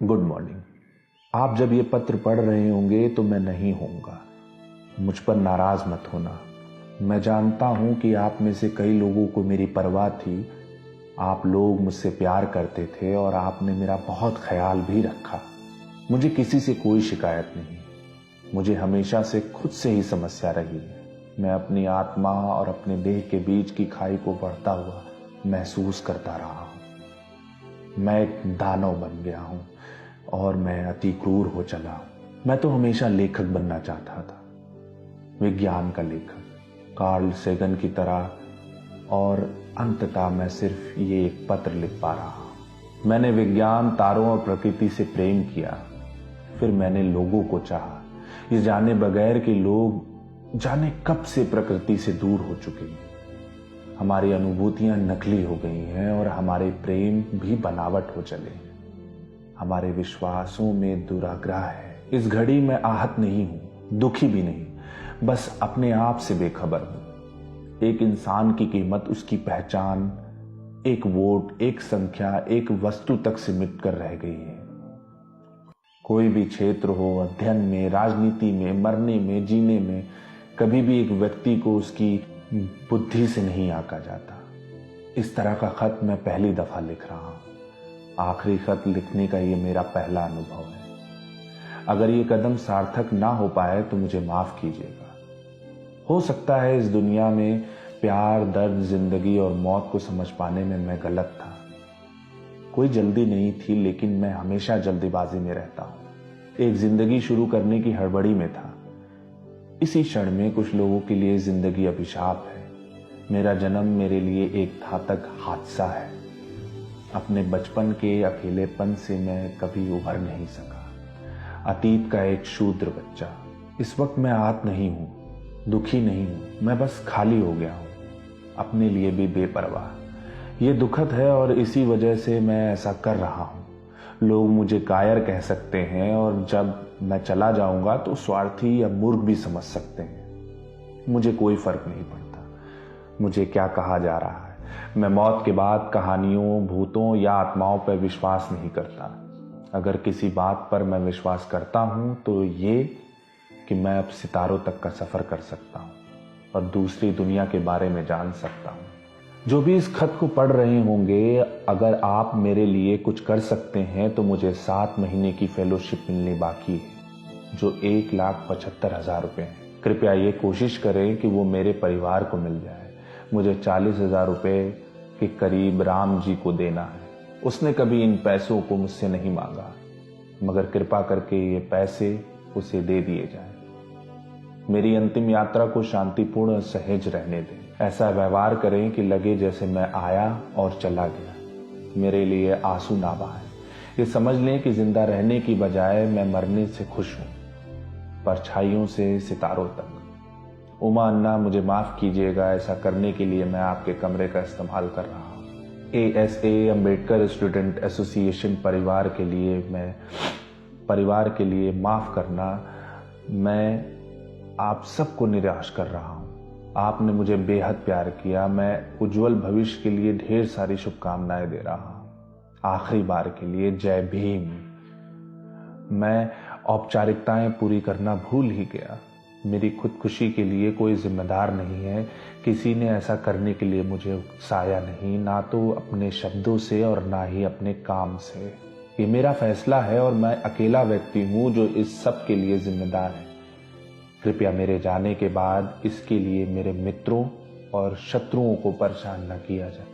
Good morning. आप जब ये पत्र पढ़ रहे होंगे तो मैं नहीं होऊंगा। मुझ पर नाराज मत होना। मैं जानता हूं कि आप में से कई लोगों को मेरी परवाह थी। आप लोग मुझसे प्यार करते थे और आपने मेरा बहुत ख्याल भी रखा। मुझे किसी से कोई शिकायत नहीं। मुझे हमेशा से खुद से ही समस्या रही है। मैं अपनी आत्मा और अपने देह के बीच की खाई को बढ़ता हुआ महसूस करता रहा हूं। मैं एक दानव बन गया हूं और मैं अति क्रूर हो चला हूं। मैं तो हमेशा लेखक बनना चाहता था, विज्ञान का लेखक, कार्ल सेगन की तरह, और अंततः मैं सिर्फ ये एक पत्र लिख पा रहा हूं। मैंने विज्ञान, तारों और प्रकृति से प्रेम किया। फिर मैंने लोगों को चाहा, ये जाने बगैर कि लोग जाने कब से प्रकृति से दूर हो चुके हैं। हमारी अनुभूतियां नकली हो गई हैं और हमारे प्रेम भी बनावट हो चले हैं। हमारे विश्वासों में दुराग्रह है। इस घड़ी मैं आहत नहीं हूं, दुखी भी नहीं, बस अपने आप से बेखबर हूं। एक इंसान की कीमत उसकी पहचान, एक वोट, एक संख्या, एक वस्तु तक सिमट कर रह गई है। कोई भी क्षेत्र हो, अध्ययन में, राजनीति में, मरने में, जीने में, कभी भी एक व्यक्ति को उसकी बुद्धि से नहीं आंका जाता। इस तरह का खत मैं पहली दफा लिख रहा हूं। आखिरी खत लिखने का ये मेरा पहला अनुभव है। अगर ये कदम सार्थक ना हो पाए तो मुझे माफ कीजिएगा। हो सकता है इस दुनिया में प्यार, दर्द, जिंदगी और मौत को समझ पाने में मैं गलत था। कोई जल्दी नहीं थी, लेकिन मैं हमेशा जल्दीबाजी में रहता हूं। एक जिंदगी शुरू करने की हड़बड़ी में था। इसी क्षण में कुछ लोगों के लिए जिंदगी अभिशाप है। मेरा जन्म मेरे लिए एक घातक हादसा है। अपने बचपन के अकेलेपन से मैं कभी उभर नहीं सका। अतीत का एक शूद्र बच्चा। इस वक्त मैं आहत नहीं हूं, दुखी नहीं हूं, मैं बस खाली हो गया हूं, अपने लिए भी बेपरवाह। ये दुखद है और इसी वजह से मैं ऐसा कर रहा हूं। लोग मुझे कायर कह सकते हैं और जब मैं चला जाऊंगा तो स्वार्थी या मूर्ख भी समझ सकते हैं। मुझे कोई फर्क नहीं पड़ता मुझे क्या कहा जा रहा है। मैं मौत के बाद कहानियों, भूतों या आत्माओं पर विश्वास नहीं करता। अगर किसी बात पर मैं विश्वास करता हूं तो ये कि मैं अब सितारों तक का सफर कर सकता हूं और दूसरी दुनिया के बारे में जान सकता हूं। जो भी इस खत को पढ़ रहे होंगे, अगर आप मेरे लिए कुछ कर सकते हैं तो मुझे 7 महीने की फेलोशिप मिलनी बाकी है, जो 1,75,000 रुपये है। कृपया ये कोशिश करें कि वो मेरे परिवार को मिल जाए। मुझे 40,000 रुपये के करीब राम जी को देना है। उसने कभी इन पैसों को मुझसे नहीं मांगा, मगर कृपा करके ये पैसे उसे दे दिए जाएं। मेरी अंतिम यात्रा को शांतिपूर्ण और सहज रहने दें। ऐसा व्यवहार करें कि लगे जैसे मैं आया और चला गया। मेरे लिए आंसू ना बहाएं। ये समझ लें कि जिंदा रहने की बजाय मैं मरने से खुश हूं, परछाइयों से सितारों तक। उमा अन्ना, मुझे माफ कीजिएगा, ऐसा करने के लिए मैं आपके कमरे का इस्तेमाल कर रहा हूं। ASA अम्बेडकर स्टूडेंट एसोसिएशन परिवार के लिए माफ करना। मैं आप सबको निराश कर रहा हूं। आपने मुझे बेहद प्यार किया। मैं उज्जवल भविष्य के लिए ढेर सारी शुभकामनाएं दे रहा हूं। आखिरी बार के लिए जय भीम। मैं औपचारिकताएं पूरी करना भूल ही गया। मेरी खुदकुशी के लिए कोई जिम्मेदार नहीं है। किसी ने ऐसा करने के लिए मुझे उकसाया नहीं, ना तो अपने शब्दों से और ना ही अपने काम से। ये मेरा फैसला है और मैं अकेला व्यक्ति हूं जो इस सब के लिए जिम्मेदार है। कृपया मेरे जाने के बाद इसके लिए मेरे मित्रों और शत्रुओं को परेशान न किया जाए।